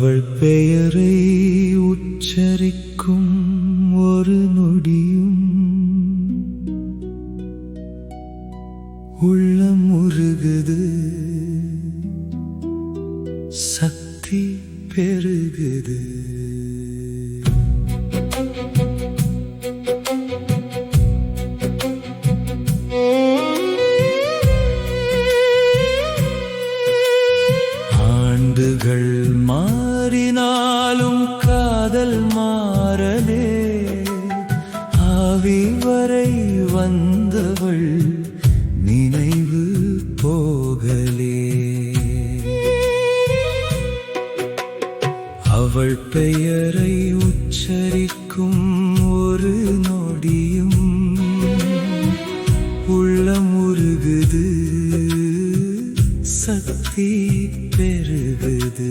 அவள் பெயரை உச்சரிக்கும் ஒரு நொடியும் உள்ளம் உருகுது, சக்தி பெருகுது. ஆண்டுகள் மாறினாலும் காதல் மாறலே, ஆவி வரை வந்தவள் நினைவு போகலே. அவள் பெயரை உச்சரிக்கும் ஒரு நொடியும் உள்ளம் உருகுது, சக்தி பெருகுது.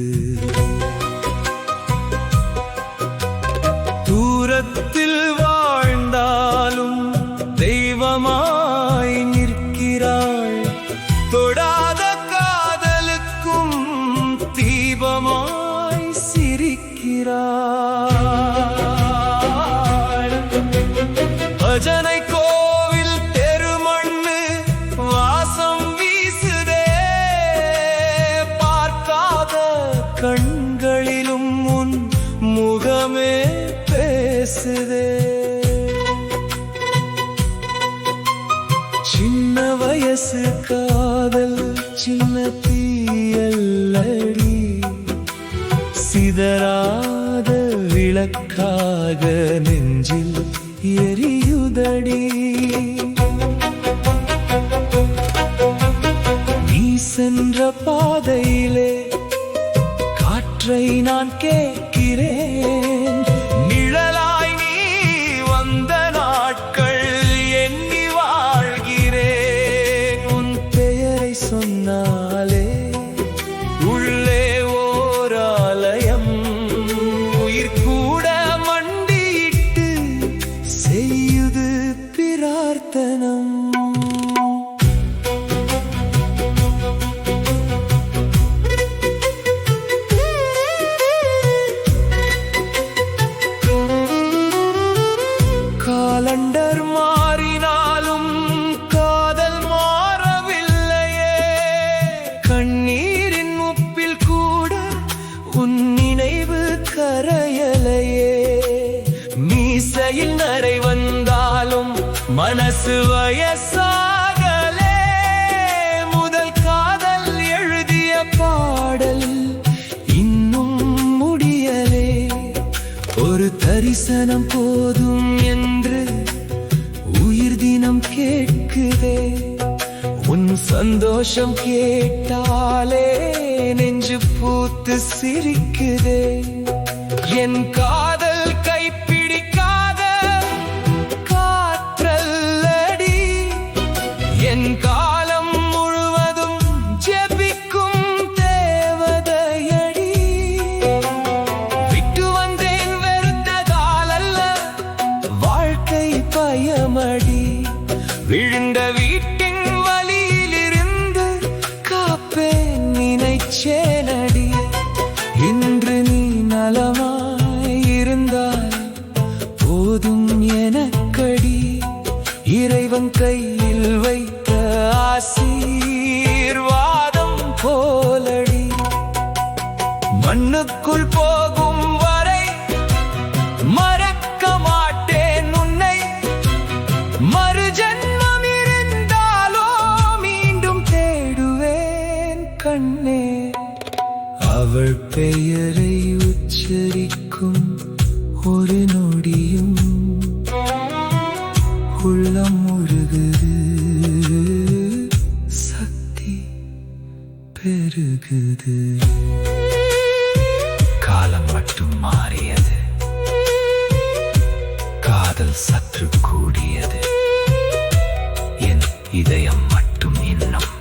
தூரத்தில் வாழ்ந்தாலும் தெய்வமாய் நிற்கிறாள், தொடாத காதலுக்கும் தீபமாய் சிரிக்கிறாள். பஜனை கோவில் தெருமண்ணு வாசம் வீசுதே, பார்க்காத கண்களிலும் உன் முகமே பேசுதே. சின்ன வயசு காதல் சின்ன தீயல்லடி, சிதறாத விளக்காக நெஞ்சில் எரியுதடி. நீ சென்ற பாதையிலே காற்றை நான் கேட்கிறேன், நிழலாய் நீ வந்த நாட்கள் எண்ணி வாழ்கிறேன். உன் பெயரை சொன்னாலே உள்ளே ஓர் ஆலயம், உயிர் கூட மண்டியிட்டு செய்யுது பிரார்த்தனம். காலண்டர் மாறினாலும் காதல் மாறவில்லையே, கண்ணீரின் உப்பில் கூட உன் நினைவு கரையலையே. மீசையில் நரை வந்தாலும் மனசு வயசாகலே, முதல் காதல் எழுதிய பாடல் இன்னும் முடியலே. ஒரு தரிசனம் போதும் என்று உயிர் தினம் கேட்குதே, உன் சந்தோஷம் கேட்டாலே நெஞ்சு பூத்து சிரிக்குதே. என் காதல் கைப்பிடிக்காத காற்றல்லடி, என் காலம் முழுவதும் ஜெபிக்கும் தேவதையடி. விட்டு வந்தேன் வெறுத்ததால் அல்ல, வாழ்க்கை பயமடி. விழுந்த வீட்டின் வலியிலிருந்து காப்பேன் நினைச்சேனடி. இன்று நீ நலமாயிருந்தால் போதும் எனக்கடி, இறைவன் கையில் வைத்த ஆசீர்வாதம் போலடி. மண்ணுக்குள் போகும் வரை மறக்க மாட்டேன் உன்னை, மறு ஜன்மம் இருந்தாலோ மீண்டும் தேடுவேன் கண்ணே. அவள் பெயரை உச்சரிக்கும் ஒரு நொடியும் உள்ளம் உருகுது, சக்தி பெருகுது. காலம் மட்டும் மாறியது, காதல் சற்று கூடியது, என் இதயம் மட்டும் இன்னும்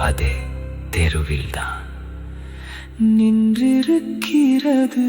அதே தெருவில்தான் நின்றிருக்கிறது.